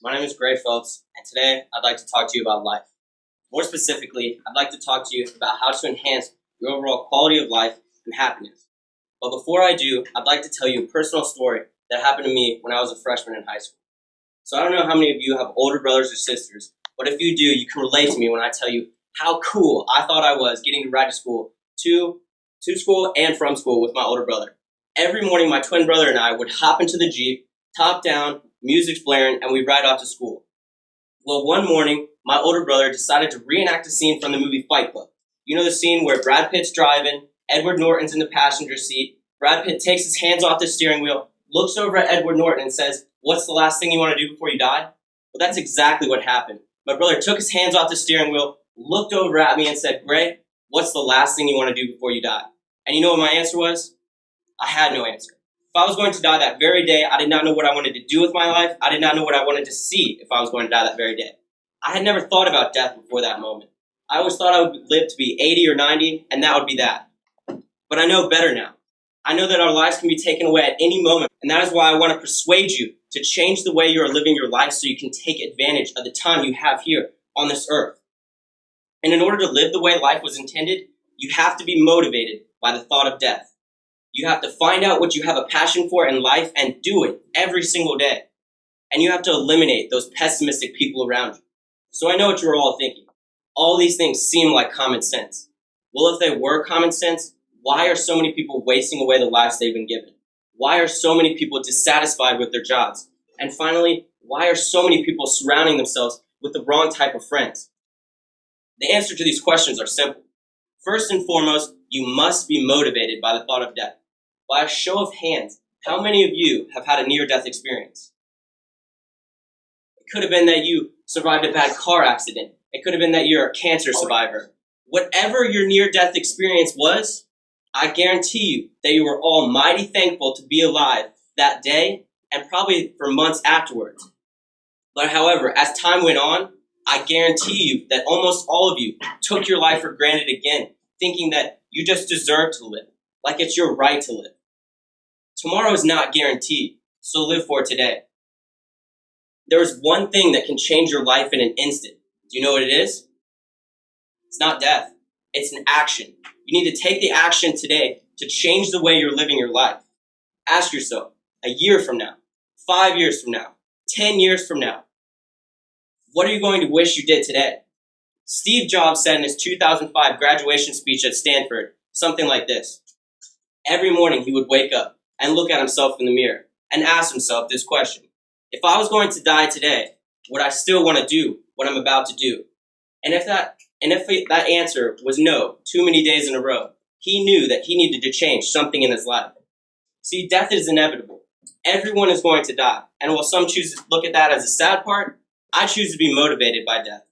My name is Gray Phelps, and today I'd like to talk to you about life. More specifically, I'd like to talk to you about how to enhance your overall quality of life and happiness. But before I do, I'd like to tell you a personal story that happened to me when I was a freshman in high school. So I don't know how many of you have older brothers or sisters, but if you do, you can relate to me when I tell you how cool I thought I was getting to ride to school, to school and from school with my older brother. Every morning, my twin brother and I would hop into the Jeep, top down, music's blaring, and we'd ride off to school. Well, one morning, my older brother decided to reenact a scene from the movie Fight Club. You know the scene where Brad Pitt's driving, Edward Norton's in the passenger seat, Brad Pitt takes his hands off the steering wheel, looks over at Edward Norton and says, "What's the last thing you want to do before you die?" Well, that's exactly what happened. My brother took his hands off the steering wheel, looked over at me and said, "Gray, what's the last thing you want to do before you die?" And you know what my answer was? I had no answer. If I was going to die that very day, I did not know what I wanted to do with my life. I did not know what I wanted to see if I was going to die that very day. I had never thought about death before that moment. I always thought I would live to be 80 or 90, and that would be that. But I know better now. I know that our lives can be taken away at any moment, and that is why I want to persuade you to change the way you are living your life so you can take advantage of the time you have here on this earth. And in order to live the way life was intended, you have to be motivated by the thought of death. You have to find out what you have a passion for in life and do it every single day. And you have to eliminate those pessimistic people around you. So I know what you're all thinking. All these things seem like common sense. Well, if they were common sense, why are so many people wasting away the lives they've been given? Why are so many people dissatisfied with their jobs? And finally, why are so many people surrounding themselves with the wrong type of friends? The answer to these questions are simple. First and foremost, you must be motivated by the thought of death. By a show of hands, how many of you have had a near-death experience? It could have been that you survived a bad car accident. It could have been that you're a cancer survivor. Whatever your near-death experience was, I guarantee you that you were all mighty thankful to be alive that day and probably for months afterwards. But however, as time went on, I guarantee you that almost all of you took your life for granted again, thinking that you just deserve to live, like it's your right to live. Tomorrow is not guaranteed, so live for today. There is one thing that can change your life in an instant. Do you know what it is? It's not death. It's an action. You need to take the action today to change the way you're living your life. Ask yourself, a year from now, 5 years from now, 10 years from now, what are you going to wish you did today? Steve Jobs said in his 2005 graduation speech at Stanford, something like this. Every morning he would wake up and look at himself in the mirror and ask himself this question. If I was going to die today, would I still want to do what I'm about to do? And if that answer was no, too many days in a row, he knew that he needed to change something in his life. See, death is inevitable. Everyone is going to die. And while some choose to look at that as a sad part, I choose to be motivated by death.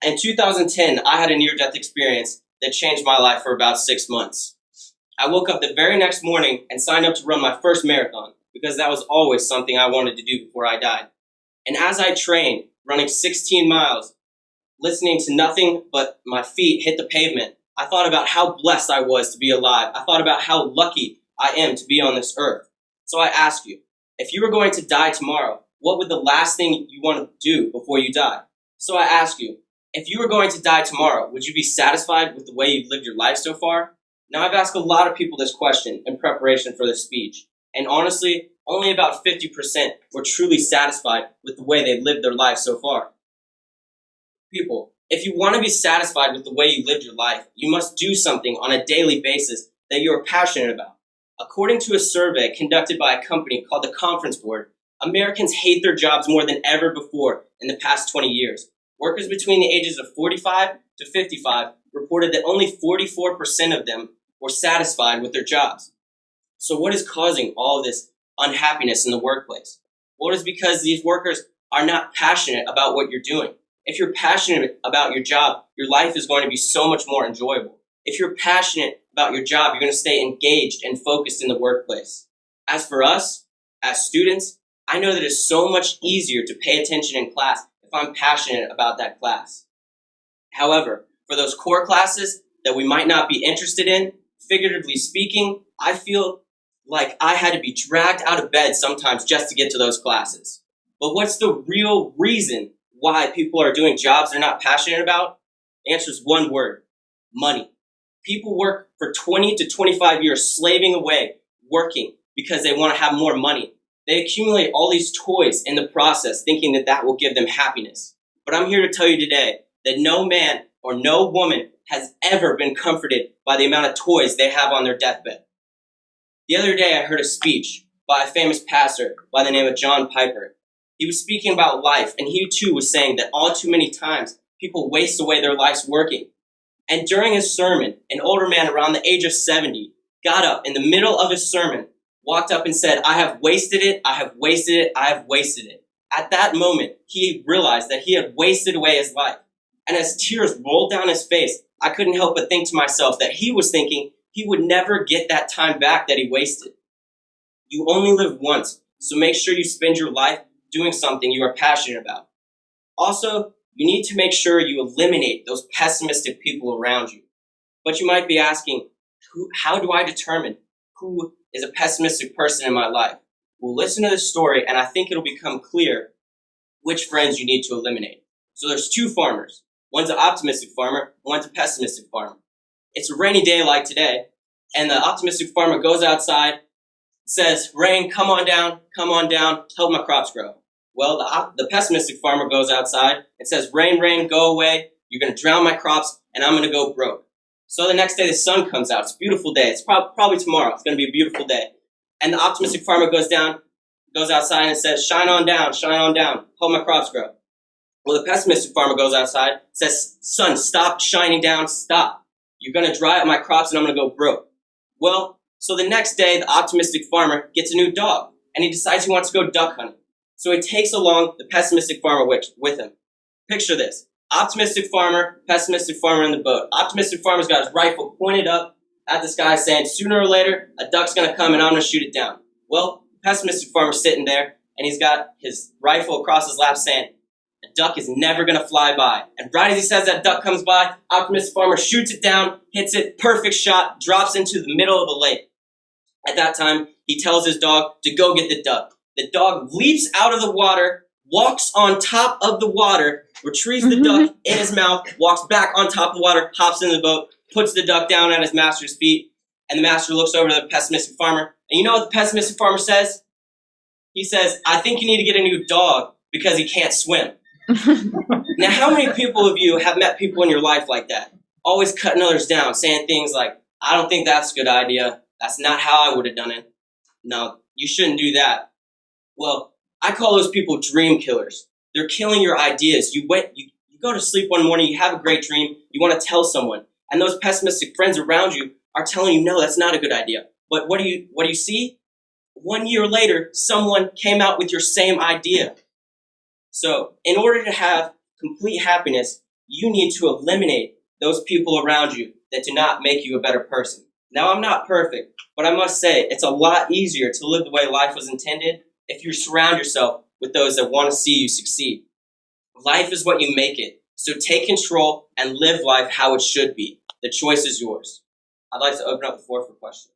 In 2010, I had a near-death experience that changed my life for about 6 months. I woke up the very next morning and signed up to run my first marathon because that was always something I wanted to do before I died. And as I trained, running 16 miles, listening to nothing but my feet hit the pavement, I thought about how blessed I was to be alive. I thought about how lucky I am to be on this earth. So I ask you, if you were going to die tomorrow, what would the last thing you want to do before you die? So I ask you, if you were going to die tomorrow, would you be satisfied with the way you've lived your life so far? Now, I've asked a lot of people this question in preparation for this speech, and honestly, only about 50% were truly satisfied with the way they've lived their life so far. People, if you want to be satisfied with the way you lived your life, you must do something on a daily basis that you are passionate about. According to a survey conducted by a company called the Conference Board, Americans hate their jobs more than ever before in the past 20 years. Workers between the ages of 45 to 55 reported that only 44% of them were satisfied with their jobs. So what is causing all of this unhappiness in the workplace? Well, it is because these workers are not passionate about what you're doing. If you're passionate about your job, your life is going to be so much more enjoyable. If you're passionate about your job, you're going to stay engaged and focused in the workplace. As for us, as students, I know that it's so much easier to pay attention in class if I'm passionate about that class. However, for those core classes that we might not be interested in, figuratively speaking, I feel like I had to be dragged out of bed sometimes just to get to those classes. But what's the real reason why people are doing jobs they're not passionate about? The answer is one word: money. People work for 20 to 25 years slaving away, working because they want to have more money. They accumulate all these toys in the process, thinking that that will give them happiness. But I'm here to tell you today that no man or no woman has ever been comforted by the amount of toys they have on their deathbed. The other day, I heard a speech by a famous pastor by the name of John Piper. He was speaking about life, and he too was saying that all too many times people waste away their lives working. And during his sermon, an older man around the age of 70 got up in the middle of his sermon, walked up and said, "I have wasted it, I have wasted it, I have wasted it." At that moment, he realized that he had wasted away his life. And as tears rolled down his face, I couldn't help but think to myself that he was thinking he would never get that time back that he wasted. You only live once, so make sure you spend your life doing something you are passionate about. Also, you need to make sure you eliminate those pessimistic people around you. But you might be asking, how do I determine who is a pessimistic person in my life? Well, listen to this story, and I think it'll become clear which friends you need to eliminate. So there's two farmers. One's an optimistic farmer, one's a pessimistic farmer. It's a rainy day like today, and the optimistic farmer goes outside, says, "Rain, come on down, help my crops grow." Well, the pessimistic farmer goes outside and says, "Rain, rain, go away. You're going to drown my crops, and I'm going to go broke." So the next day, the sun comes out. It's a beautiful day. It's probably tomorrow. It's going to be a beautiful day. And the optimistic farmer goes outside and says, "Shine on down, help my crops grow." Well, the pessimistic farmer goes outside, says, "Sun, stop shining down, stop. You're going to dry up my crops, and I'm going to go broke." Well, so the next day, the optimistic farmer gets a new dog, and he decides he wants to go duck hunting. So he takes along the pessimistic farmer with him. Picture this: optimistic farmer, pessimistic farmer in the boat. Optimistic farmer's got his rifle pointed up at the sky saying, "Sooner or later, a duck's going to come and I'm going to shoot it down." Well, the pessimistic farmer's sitting there, and he's got his rifle across his lap saying, "A duck is never going to fly by." And right as he says that duck comes by, optimistic farmer shoots it down, hits it, perfect shot, drops into the middle of the lake. At that time, he tells his dog to go get the duck. The dog leaps out of the water, walks on top of the water, retrieves the duck in his mouth, walks back on top of the water, hops into the boat, puts the duck down at his master's feet, and the master looks over to the pessimistic farmer. And you know what the pessimistic farmer says? He says, "I think you need to get a new dog because he can't swim." Now, how many people of you have met people in your life like that? Always cutting others down, saying things like, "I don't think that's a good idea. That's not how I would have done it. No, you shouldn't do that." Well, I call those people dream killers. They're killing your ideas. You go to sleep one morning, you have a great dream, you want to tell someone, and those pessimistic friends around you are telling you, "No, that's not a good idea." But what do you see? 1 year later, someone came out with your same idea. So in order to have complete happiness, you need to eliminate those people around you that do not make you a better person. Now, I'm not perfect, but I must say it's a lot easier to live the way life was intended if you surround yourself with those that want to see you succeed. Life is what you make it, so take control and live life how it should be. The choice is yours. I'd like to open up the floor for questions.